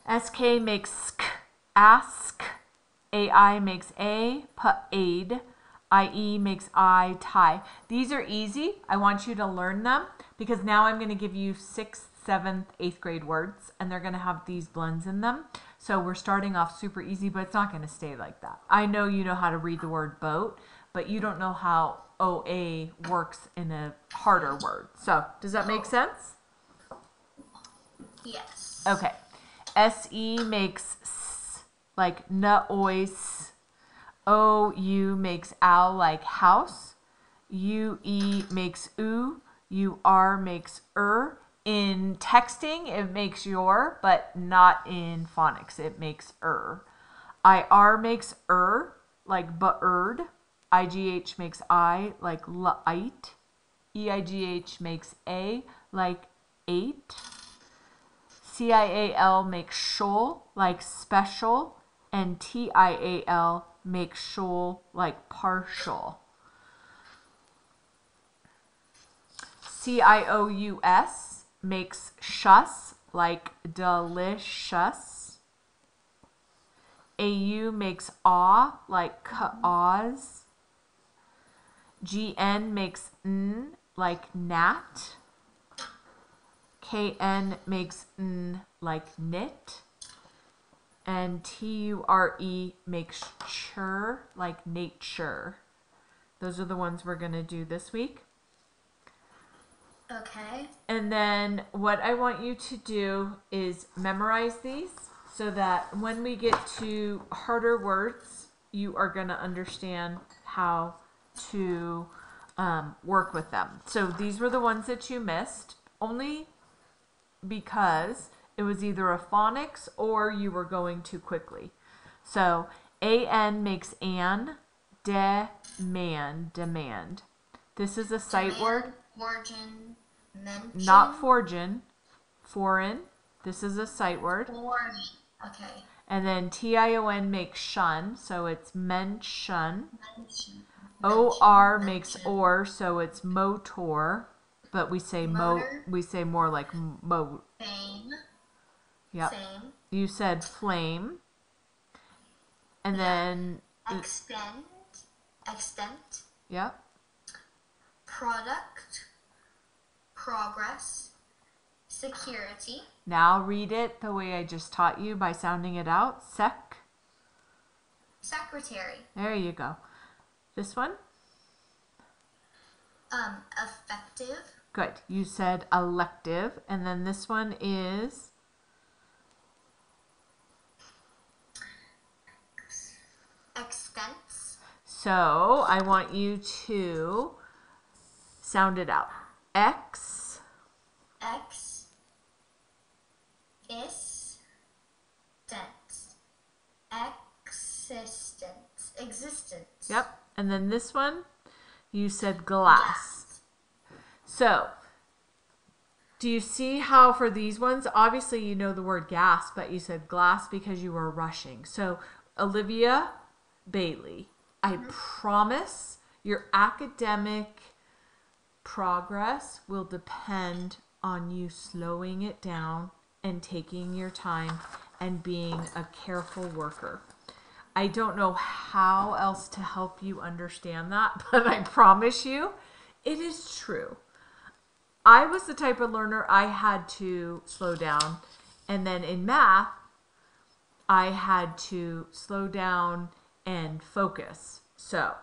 SK makes sk, ask. AI makes a, aid. IE makes I, tie. These are easy. I want you to learn them because now I'm going to give you 6th, 7th, 8th grade words and they're going to have these blends in them. So we're starting off super easy, but it's not going to stay like that. I know you know how to read the word boat, but you don't know how OA works in a harder word. So does that make sense? Yes. Okay. SE makes s, like noise. OU makes owl, like house. UE makes oo. UR makes In texting, it makes your, but not in phonics. It makes IR makes like bird. IGH makes I, like light. EIGH makes A, like eight. CIAL makes shoal, like special, and TIAL makes shoal, like partial. CIOUS makes shus, like delicious. AU makes awe, like cause. GN makes n, like gnat. KN makes n, like knit. And TURE makes chur, like nature. Those are the ones we're going to do this week. Okay. And then what I want you to do is memorize these so that when we get to harder words, you are going to understand how to work with them. So these were the ones that you missed only because it was either a phonics or you were going too quickly. So AN makes an, demand. This is a sight word. Origin, mention. Not forgin, foreign. This is a sight word. Foreign. Okay. And then TION makes shun, so it's mention. Mention. OR makes or, so it's motor, but we say Motor. we say more like mo. Fame. Yep. Fame. You said flame. And then extent. Yep. Product. Progress. Security. Now read it the way I just taught you by sounding it out. Secretary. There you go. This one? Effective. Good. You said elective. And then this one is? Expense. So I want you to sound it out. X. Existence. Yep. And then this one, you said glass. So, do you see how for these ones, obviously you know the word gas, but you said glass because you were rushing. So, Olivia Bailey, I promise your academic progress will depend on you slowing it down and taking your time and being a careful worker. I don't know how else to help you understand that, but I promise you, it is true. I was the type of learner I had to slow down. And then in math, I had to slow down and focus. So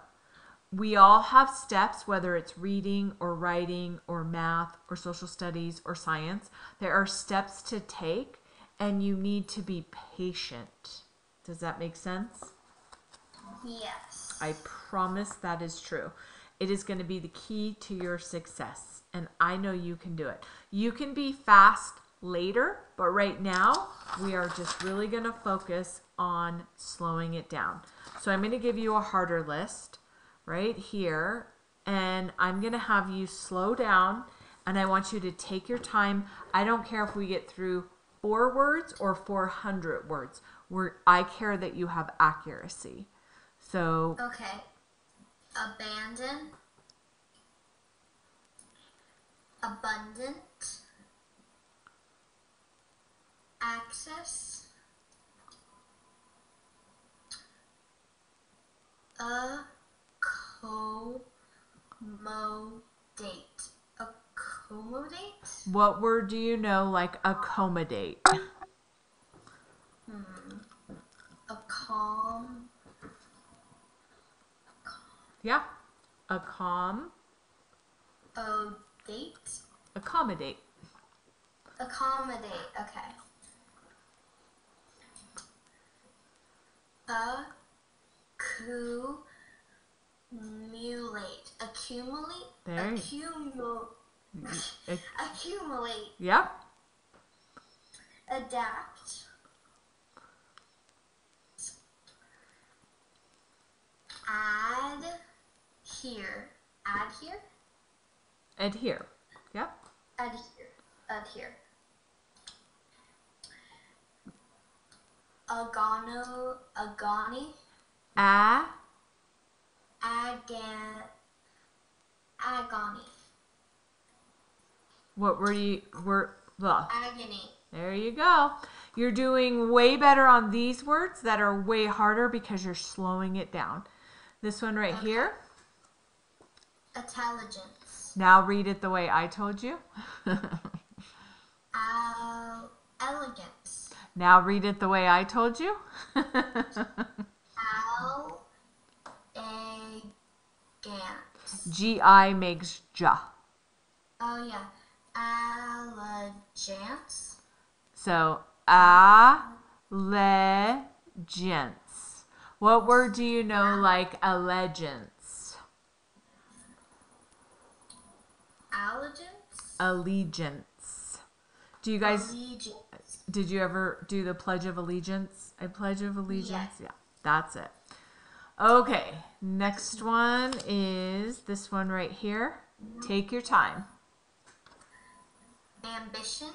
we all have steps, whether it's reading or writing or math or social studies or science. There are steps to take, and you need to be patient. Does that make sense? Yes. I promise that is true. It is going to be the key to your success, and I know you can do it. You can be fast later, but right now we are just really going to focus on slowing it down. So I'm going to give you a harder list right here, and I'm going to have you slow down, and I want you to take your time. I don't care if we get through 4 words or 400 words. I care that you have accuracy. So okay. Abandon. Abundant. Access. Accommodate. Accommodate? What word do you know like accommodate? Accom. Yeah. Accommodate. Date. Accommodate. Accommodate. Okay. Accumulate. Accumulate. There. Accumulate. Yep. Adapt. Adhere. Adhere. Adhere. Yep. Adhere. Adhere. Agani. Agony. What were you Agony. There you go. You're doing way better on these words that are way harder because you're slowing it down. This one right here. Intelligence. Now read it the way I told you. Elegance. Now read it the way I told you. Elegance. G-I makes ja. Oh yeah. Elegance. So, allegiance. What word do you know like allegiance? Allegiance. Do you guys, did you ever do the Pledge of Allegiance? I pledge of allegiance? Yeah, that's it. Okay, next one is this one right here. Take your time. Ambition.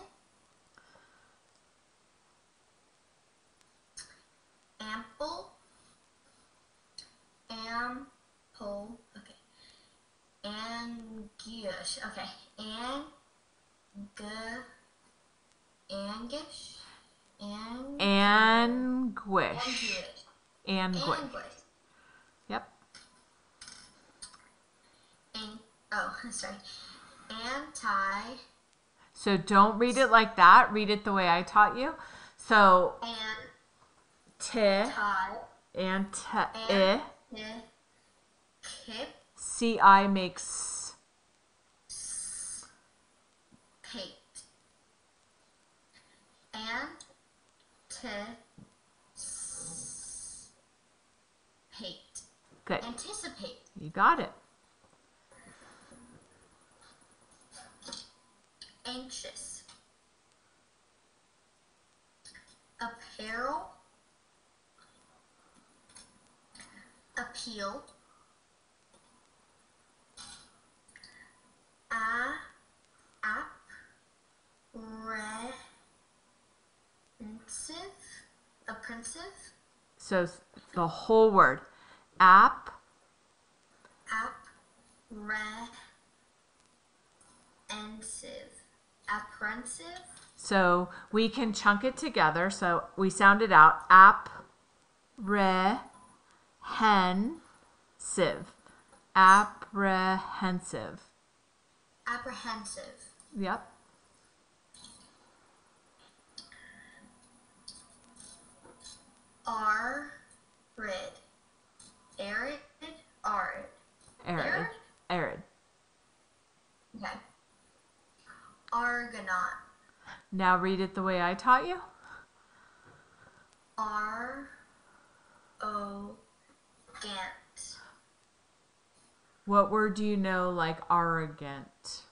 Ample. Ample. Okay. Anguish. Okay. Anguish. Anguish. Anguish. Yep. Sorry. Anti. So don't read it like that. Read it the way I taught you. So CI makes pate. Good. Anticipate. You got it. Anxious. Apparel. Appeal. Apprehensive. So the whole word. Apprehensive. Apprehensive. So we can chunk it together. So we sound it out. Apprehensive. Apprehensive. Apprehensive. Yep. Arid. Arid. Arid. Arid. Arid. Okay. Argonaut. Now read it the way I taught you. Arrogant. What word do you know like arrogant?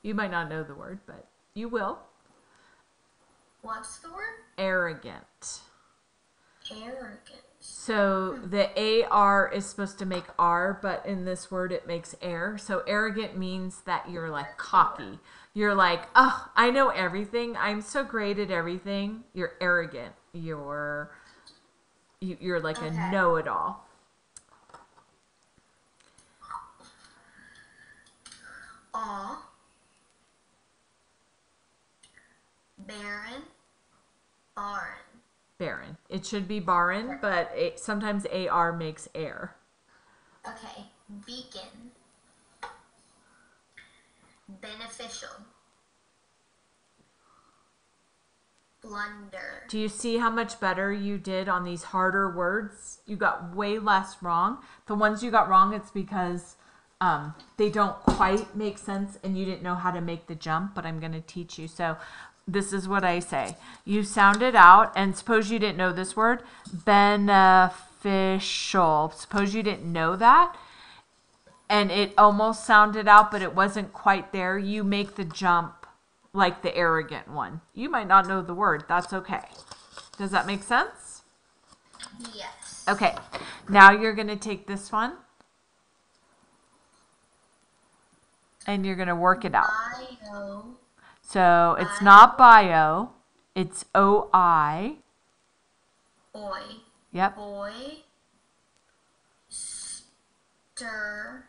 You might not know the word, but you will. What's the word? Arrogant. Arrogant. So the AR is supposed to make R, but in this word it makes air. So arrogant means that you're like cocky. You're like, oh, I know everything. I'm so great at everything. You're arrogant. You're like a know-it-all. Barren. Barren. It should be barren, but sometimes AR makes air. Okay. Beacon. Beneficial. Blunder. Do you see how much better you did on these harder words? You got way less wrong. The ones you got wrong, it's because they don't quite make sense and you didn't know how to make the jump, but I'm going to teach you. So this is what I say. You sound it out, and suppose you didn't know this word, beneficial. Suppose you didn't know that, and it almost sounded out, but it wasn't quite there. You make the jump like the arrogant one. You might not know the word. That's okay. Does that make sense? Yes. Okay. Now you're going to take this one and you're going to work it out. Bio. So it's not bio. It's OI. Oi. Yep. Boy. Stir.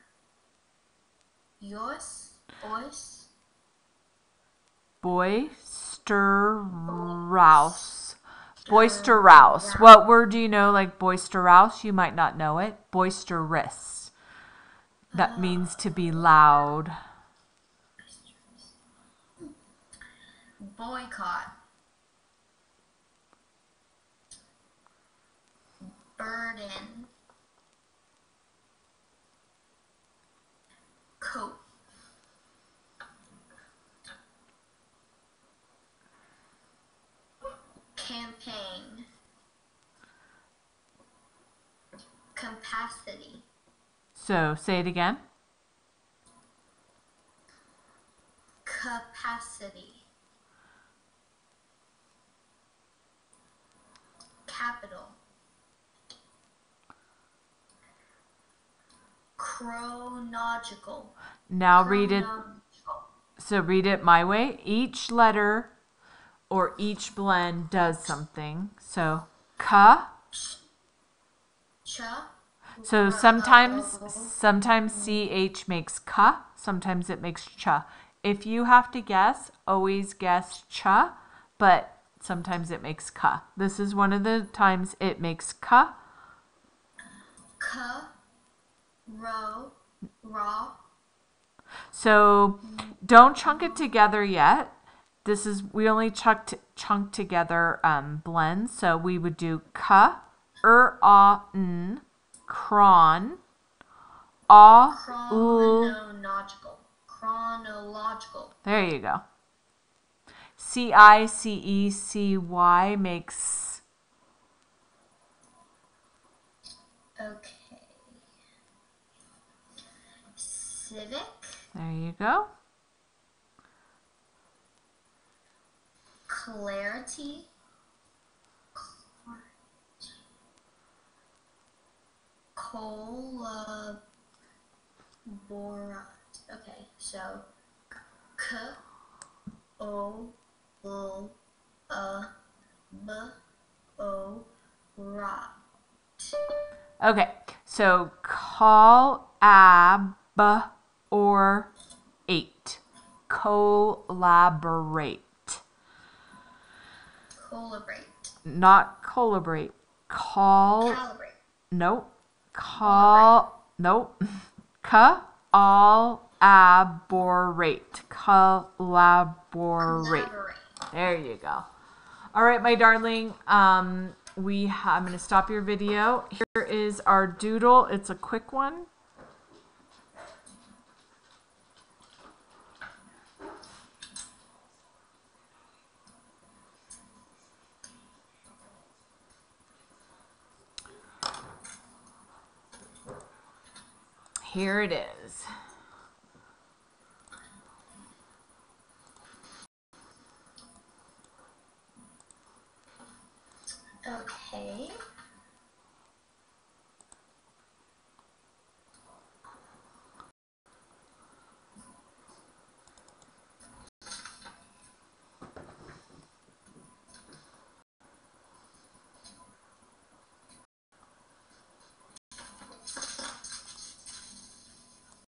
Yours. Ois. Boisterous. Boisterous. What word do you know like boisterous? You might not know it. Boisterous. That means to be loud. Boycott. Burden. Coat. Campaign. Capacity. So say it again. Capacity. Capital. Chronological. Now read it. Chronological. So read it my way. Each letter or each blend does something. So ka. Cha. So sometimes CH makes ka. Sometimes it makes cha. If you have to guess, always guess cha, but sometimes it makes ka. This is one of the times it makes ka. Ka. Ro. Raw. So don't chunk it together yet. We only chunk together blends. So we would do ka, n, cron, Chronological. Chronological. There you go. CICECY makes. Okay. Civic. There you go. Clarity. Collaborate. Okay, so k o l b o rat. Okay, so or 8. Collaborate. Collaborate. Not collaborate. Calibrate. Nope. Nope. Collaborate. Collaborate. There you go. All right, my darling. I'm going to stop your video. Here is our doodle. It's a quick one. Here it is.